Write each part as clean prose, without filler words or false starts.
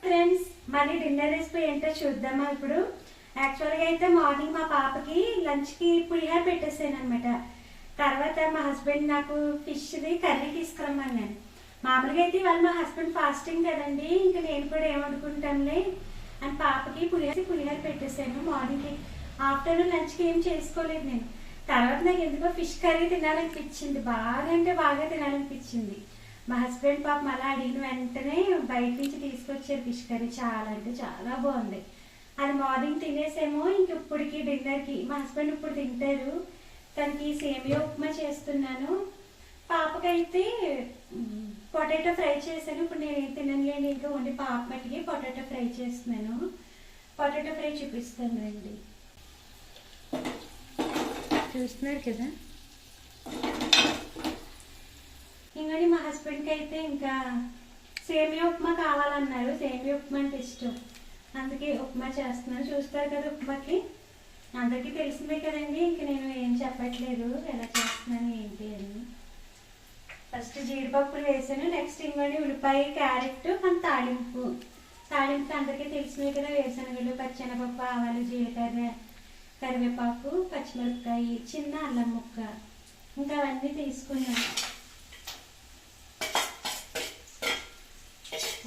Friends, మళ్ళీ dinner recipe ఏంటో చూద్దామా ఇప్పుడు. యాక్చువల్గా అయితే మార్నింగ్ మా పాపకి లంచ్కి పులిహోర పెట్టేసాను అనమాట. తర్వాత మా హస్బెండ్ నాకు ఫిష్ది కర్రీ తీసుకురమ్మన్నాను. మామూలుగా అయితే వాళ్ళు మా హస్బెండ్ ఫాస్టింగ్ కదండి, ఇంకా నేను కూడా ఏమనుకుంటానులే అని పాపకి పులిహోర పెట్టేసాను. మార్నింగ్కి ఆఫ్టర్నూన్ లంచ్కి ఏం చేసుకోలేదు నేను. తర్వాత నాకు ఎందుకో ఫిష్ కర్రీ తినాలనిపించింది, బాగా అంటే బాగా తినాలనిపించింది. మా హస్బెండ్ పాపం అలా అడిగిన వెంటనే బయట నుంచి తీసుకొచ్చారు ఫిష్ కర్రీ. చాలా అంటే చాలా బాగుంది. అది మార్నింగ్ తినేసేమో, ఇంక ఇప్పటికి డిన్నర్కి మా హస్బెండ్ ఇప్పుడు తింటారు. తనకి సేమియా ఉప్మా చేస్తున్నాను. పాపకైతే పొటాటో ఫ్రై చేశాను. ఇప్పుడు నేను ఏం తినలేను, ఇంకా ఓన్లీ పాప మట్టికి పొటాటో ఫ్రై చేస్తున్నాను. పొటాటో ఫ్రై చూపిస్తాను రండి. చూస్తున్నారు కదా. ఇంకని మా హస్బెండ్కి అయితే ఇంకా సేమియా ఉప్మా కావాలన్నారు. సేమియా ఉప్మా అంటే ఇష్టం, అందుకే ఉప్మా చేస్తున్నాను. చూస్తారు కదా, ఉప్మాకి అందరికీ తెలిసిందే కదండి, ఇంక నేను ఏం చెప్పట్లేదు ఎలా చేస్తున్నాను ఏంటి అని. ఫస్ట్ జీడిపప్పులు వేసాను. నెక్స్ట్ ఇంకోటి ఉల్లిపాయ, క్యారెట్, మన తాలింపు అందరికీ తెలిసినవి కదా. వేరుశనగలు, పచ్చెనపప్పు, ఆవాలు, జీలకర్ర, కరివేపాకు, పచ్చిమిరపకాయ, చిన్న అల్లం ముక్క, ఇంకా అవన్నీ తీసుకున్నాను.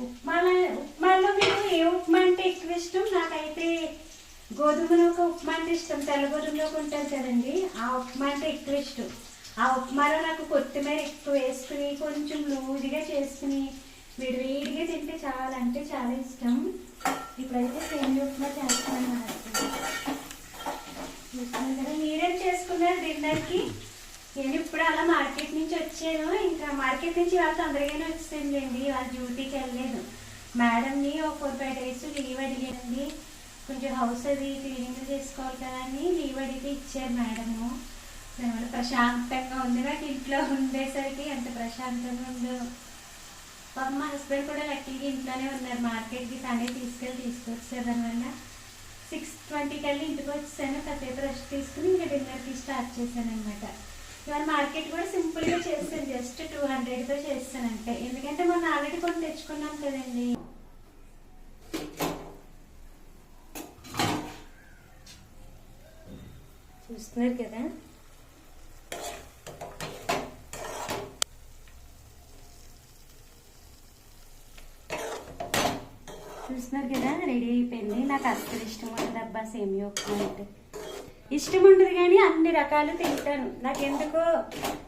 ఉప్మాలో మీకు ఏ ఉప్మా అంటే ఎక్కువ ఇష్టం? నాకైతే గోధుమ నూక ఉప్మా అంటే ఇష్టం. తెల్ల గోధుమ నూక ఉంటుంది కదండి, ఆ ఉప్మా అంటే ఎక్కువ ఇష్టం. ఆ ఉప్మాలో నాకు కొత్తిమీర ఎక్కువ వేసుకుని కొంచెం లూజ్గా చేసుకుని వేడిగా తింటే చాలా అంటే చాలా ఇష్టం. ఇప్పుడైతే సేమియా ఉప్మా చేస్తున్నాను. చూస్తున్నాను కదా. మీరేం చేసుకున్నారు డిన్నర్కి? నేను ఇప్పుడు అలా మార్కెట్ నుంచి వచ్చాను. ఇంకా మార్కెట్ నుంచి వాళ్ళు తొందరగానే వచ్చిందండి, వాళ్ళ డ్యూటీకి వెళ్ళలేదు. మేడంని ఒక 4-5 days లీవ్ అడిగానండి. కొంచెం హౌస్ అది క్లీనింగ్ చేసుకోవాలి కదా అని లీవ్ అడిగితే ఇచ్చారు మేడము. దానివల్ల ప్రశాంతంగా ఉంది నాకు. ఇంట్లో ఉండేసరికి ఎంత ప్రశాంతంగా ఉందో. పాపం మా హస్బెండ్ కూడా లక్కీగా ఇంట్లోనే ఉన్నారు. మార్కెట్కి తనే తీసుకొచ్చారు. దానివల్ల 6:20 కల్లా ఇంటికి వచ్చాను. కాసేపు రెస్ట్ తీసుకుని ఇంకా డిన్నర్కి స్టార్ట్ చేశాను అనమాట. ఇవాళ మార్కెట్ కూడా సింపుల్గా చేస్తాను, జస్ట్ 200తో చేస్తాను అంటే. ఎందుకంటే మొన్న ఆల్రెడీ కొన్ని తెచ్చుకున్నాం కదండి. చూస్తున్నారు కదా. రెడీ అయిపోయింది. నాకు అస్సలు ఇష్టం ఉండదు అబ్బా సేమియా ఉప్మా అంటే. ఇష్టం ఉండదు కానీ అన్ని రకాలు తింటాను. నాకెందుకో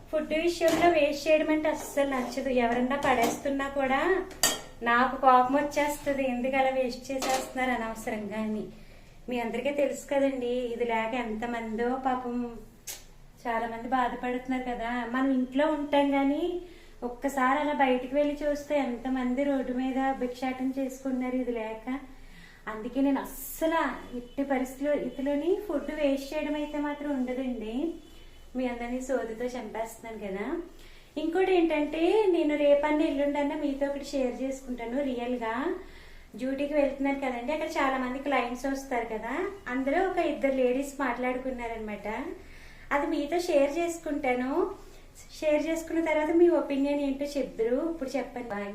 ఫుడ్ విషయంలో వేస్ట్ చేయడం అంటే అస్సలు నచ్చదు. ఎవరన్నా పడేస్తున్నా కూడా నాకు కోపం వచ్చేస్తుంది, ఎందుకు అలా వేస్ట్ చేసేస్తున్నారు అనవసరంగా అని. మీ అందరికీ తెలుసు కదండి, ఇది లేక ఎంతమందో పాపం చాలా మంది బాధపడుతున్నారు కదా. మనం ఇంట్లో ఉంటాం కానీ ఒక్కసారి అలా బయటికి వెళ్ళి చూస్తే ఎంతమంది రోడ్డు మీద భిక్షాటం చేసుకున్నారు ఇది లేక. అందుకే నేను అస్సలు ఎట్టి పరిస్థితుల్లో ఇతరులని ఫుడ్ వేస్ట్ చేయడం అయితే మాత్రం ఉండదండి. మీ అందరినీ సోదితో చంపేస్తున్నాను కదా. ఇంకోటి ఏంటంటే, నేను రేపన్నా ఎల్లుండన్నా మీతో ఒకటి షేర్ చేసుకుంటాను. రియల్గా డ్యూటీకి వెళ్తున్నాను కదండి, అక్కడ చాలా మంది క్లయింట్స్ వస్తారు కదా. అందులో ఒక 2 లేడీస్ మాట్లాడుకున్నారనమాట. అది మీతో షేర్ చేసుకుంటాను. షేర్ చేసుకున్న తర్వాత మీ ఒపీనియన్ ఏంటో చెప్తారు. ఇప్పుడు చెప్పండి. బాయ్.